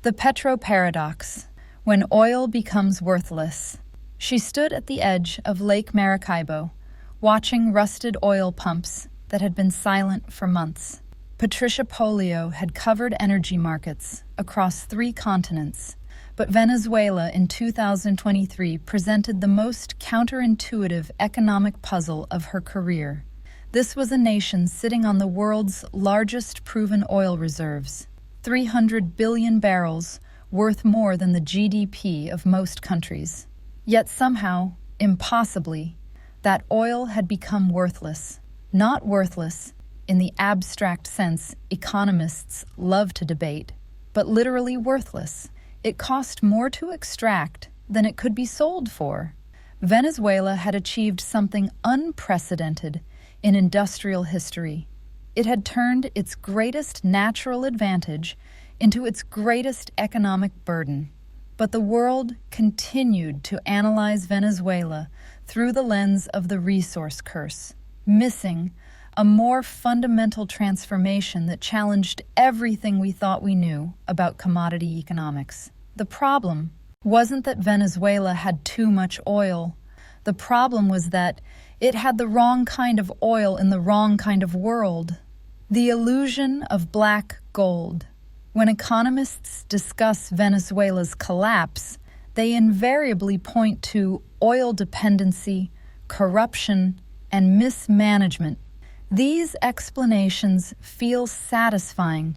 The petro-paradox, when oil becomes worthless. She stood at the edge of Lake Maracaibo, watching rusted oil pumps that had been silent for months. Patricia Polio had covered energy markets across 3 continents, but Venezuela in 2023 presented the most counterintuitive economic puzzle of her career. This was a nation sitting on the world's largest proven oil reserves, 300 billion barrels, worth more than the GDP of most countries. Yet somehow, impossibly, that oil had become worthless. Not worthless in the abstract sense economists love to debate, but literally worthless. It cost more to extract than it could be sold for. Venezuela had achieved something unprecedented in industrial history. It had turned its greatest natural advantage into its greatest economic burden. But the world continued to analyze Venezuela through the lens of the resource curse, missing a more fundamental transformation that challenged everything we thought we knew about commodity economics. The problem wasn't that Venezuela had too much oil. The problem was that it had the wrong kind of oil in the wrong kind of world. The illusion of black gold. When economists discuss Venezuela's collapse, they invariably point to oil dependency, corruption, and mismanagement. These explanations feel satisfying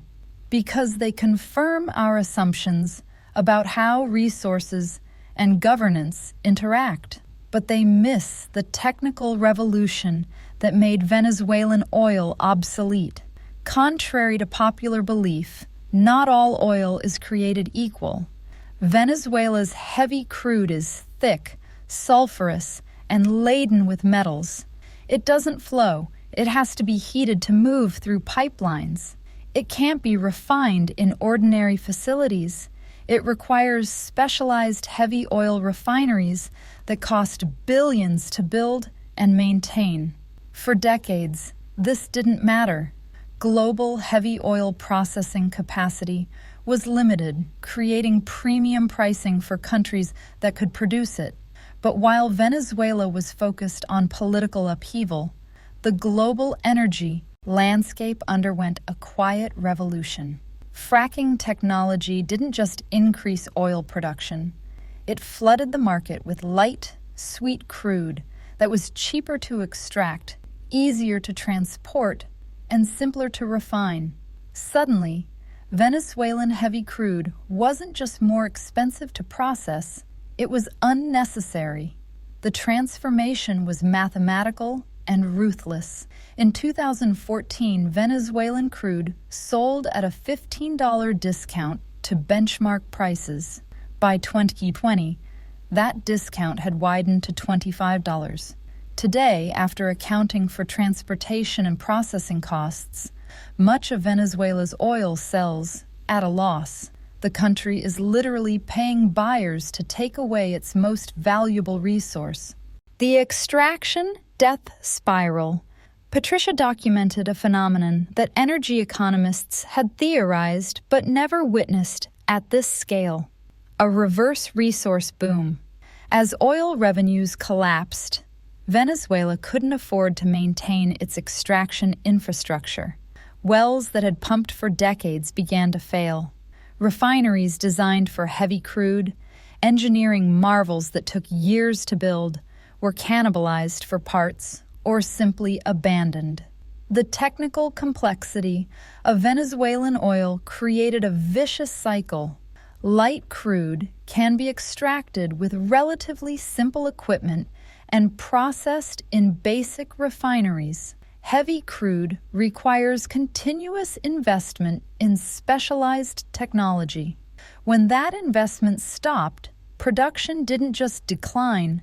because they confirm our assumptions about how resources and governance interact. But they miss the technical revolution that made Venezuelan oil obsolete. Contrary to popular belief, not all oil is created equal. Venezuela's heavy crude is thick, sulfurous, and laden with metals. It doesn't flow. It has to be heated to move through pipelines. It can't be refined in ordinary facilities. It requires specialized heavy oil refineries that cost billions to build and maintain. For decades, this didn't matter. Global heavy oil processing capacity was limited, creating premium pricing for countries that could produce it. But while Venezuela was focused on political upheaval, the global energy landscape underwent a quiet revolution. Fracking technology didn't just increase oil production. It flooded the market with light, sweet crude that was cheaper to extract, easier to transport, and simpler to refine. Suddenly, Venezuelan heavy crude wasn't just more expensive to process, it was unnecessary. The transformation was mathematical and ruthless. In 2014, Venezuelan crude sold at a $15 discount to benchmark prices. By 2020, that discount had widened to $25. Today, after accounting for transportation and processing costs, much of Venezuela's oil sells at a loss. The country is literally paying buyers to take away its most valuable resource. The extraction death spiral. Patricia documented a phenomenon that energy economists had theorized but never witnessed at this scale: a reverse resource boom. As oil revenues collapsed, Venezuela couldn't afford to maintain its extraction infrastructure. Wells that had pumped for decades began to fail. Refineries designed for heavy crude, engineering marvels that took years to build, were cannibalized for parts or simply abandoned. The technical complexity of Venezuelan oil created a vicious cycle. Light crude can be extracted with relatively simple equipment and processed in basic refineries. Heavy crude requires continuous investment in specialized technology. When that investment stopped, production didn't just decline,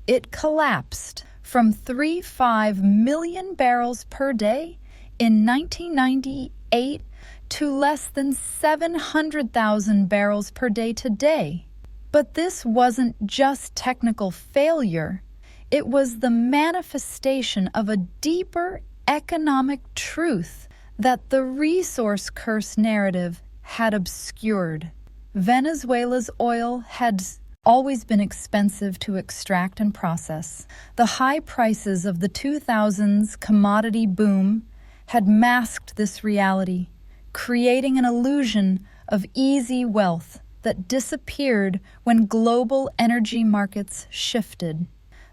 it collapsed from 3.5 million barrels per day in 1998 to less than 700,000 barrels per day today. But this wasn't just technical failure. It was the manifestation of a deeper economic truth that the resource curse narrative had obscured. Venezuela's oil had always been expensive to extract and process. The high prices of the 2000s commodity boom had masked this reality, creating an illusion of easy wealth that disappeared when global energy markets shifted.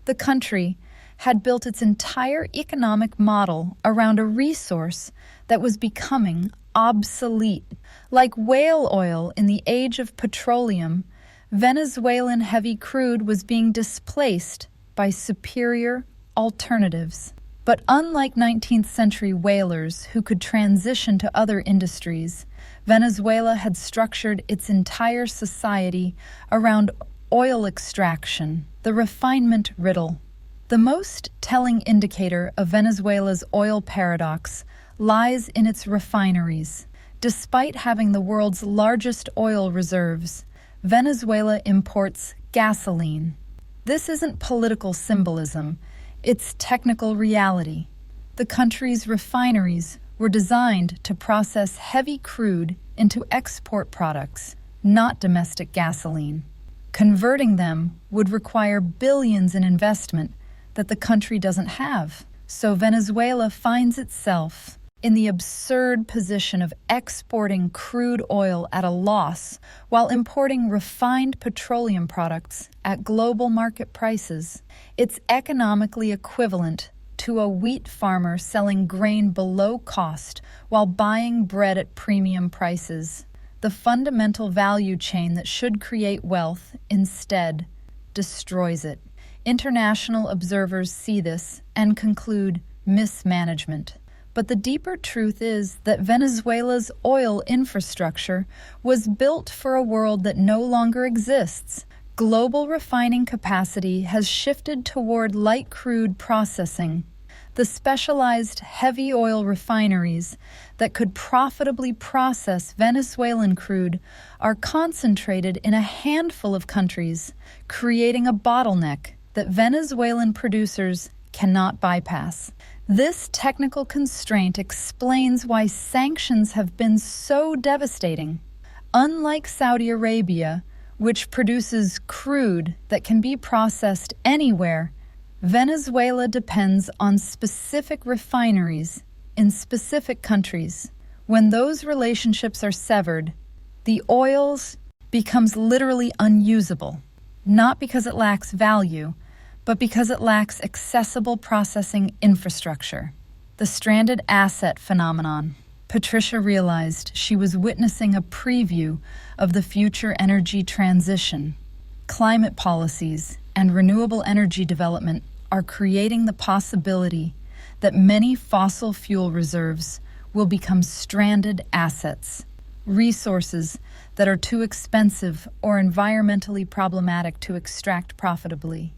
The country had built its entire economic model around a resource that was becoming obsolete. Like whale oil in the age of petroleum, Venezuelan heavy crude was being displaced by superior alternatives. But unlike 19th century whalers who could transition to other industries, Venezuela had structured its entire society around oil extraction, the refinement riddle. The most telling indicator of Venezuela's oil paradox lies in its refineries. Despite having the world's largest oil reserves, Venezuela imports gasoline. This isn't political symbolism, it's technical reality. The country's refineries were designed to process heavy crude into export products, not domestic gasoline. Converting them would require billions in investment that the country doesn't have. So Venezuela finds itself in the absurd position of exporting crude oil at a loss while importing refined petroleum products at global market prices. It's economically equivalent to a wheat farmer selling grain below cost while buying bread at premium prices. The fundamental value chain that should create wealth instead destroys it. International observers see this and conclude mismanagement. But the deeper truth is that Venezuela's oil infrastructure was built for a world that no longer exists. Global refining capacity has shifted toward light crude processing. The specialized heavy oil refineries that could profitably process Venezuelan crude are concentrated in a handful of countries, creating a bottleneck that Venezuelan producers cannot bypass. This technical constraint explains why sanctions have been so devastating. Unlike Saudi Arabia, which produces crude that can be processed anywhere, Venezuela depends on specific refineries in specific countries. When those relationships are severed, the oil becomes literally unusable, not because it lacks value, but because it lacks accessible processing infrastructure. The stranded asset phenomenon. Patricia realized she was witnessing a preview of the future energy transition. Climate policies and renewable energy development are creating the possibility that many fossil fuel reserves will become stranded assets, resources that are too expensive or environmentally problematic to extract profitably.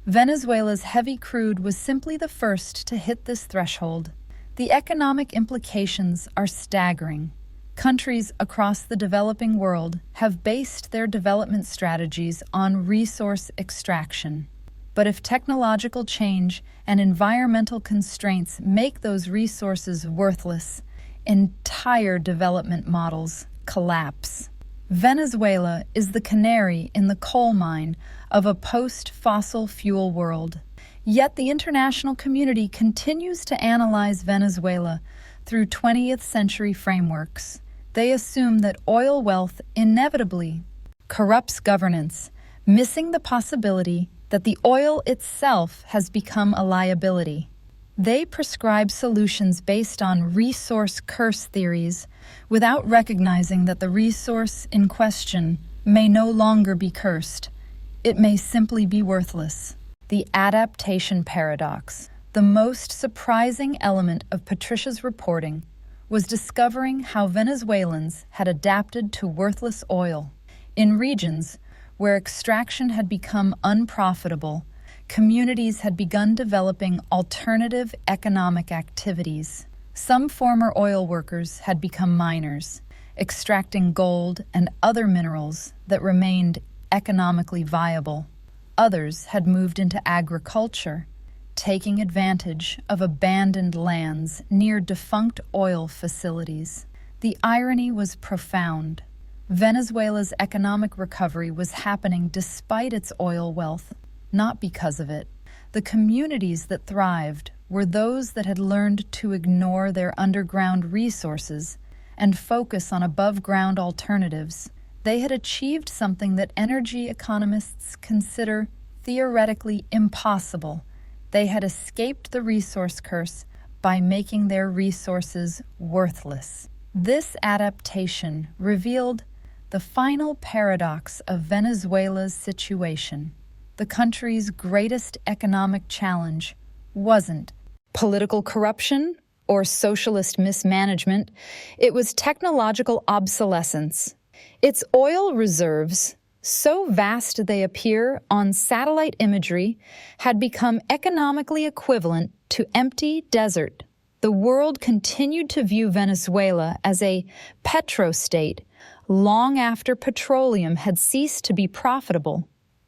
Venezuela's heavy crude was simply the first to hit this threshold. The economic implications are staggering. Countries across the developing world have based their development strategies on resource extraction. But if technological change and environmental constraints make those resources worthless, entire development models collapse. Venezuela is the canary in the coal mine of a post-fossil fuel world. Yet the international community continues to analyze Venezuela through 20th century frameworks. They assume that oil wealth inevitably corrupts governance, missing the possibility that the oil itself has become a liability. They prescribe solutions based on resource curse theories without recognizing that the resource in question may no longer be cursed. It may simply be worthless. The adaptation paradox. The most surprising element of Patricia's reporting was discovering how Venezuelans had adapted to worthless oil. In regions where extraction had become unprofitable, communities had begun developing alternative economic activities. Some former oil workers had become miners, extracting gold and other minerals that remained economically viable. Others had moved into agriculture, taking advantage of abandoned lands near defunct oil facilities. The irony was profound. Venezuela's economic recovery was happening despite its oil wealth, not because of it. The communities that thrived were those that had learned to ignore their underground resources and focus on above-ground alternatives. They had achieved something that energy economists consider theoretically impossible. They had escaped the resource curse by making their resources worthless. This adaptation revealed the final paradox of Venezuela's situation. The country's greatest economic challenge wasn't political corruption or socialist mismanagement, it was technological obsolescence. Its oil reserves, so vast they appear on satellite imagery, had become economically equivalent to empty desert. The world continued to view Venezuela as a petrostate long after petroleum had ceased to be profitable.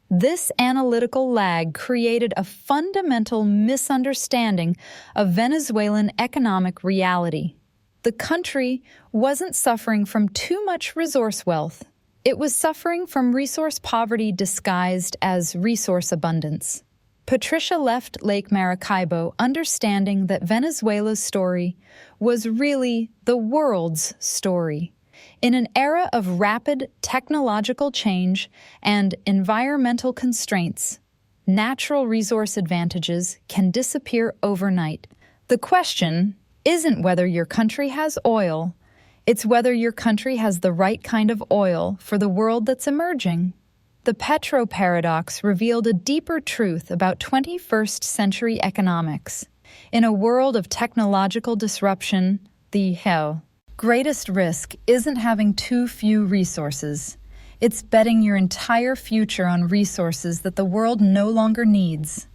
This analytical lag created a fundamental misunderstanding of Venezuelan economic reality. The country wasn't suffering from too much resource wealth. It was suffering from resource poverty disguised as resource abundance. Patricia left Lake Maracaibo understanding that Venezuela's story was really the world's story. In an era of rapid technological change and environmental constraints, natural resource advantages can disappear overnight. The question isn't whether your country has oil, it's whether your country has the right kind of oil for the world that's emerging. The petro paradox revealed a deeper truth about 21st century economics. In a world of technological disruption, the greatest risk isn't having too few resources. It's betting your entire future on resources that the world no longer needs.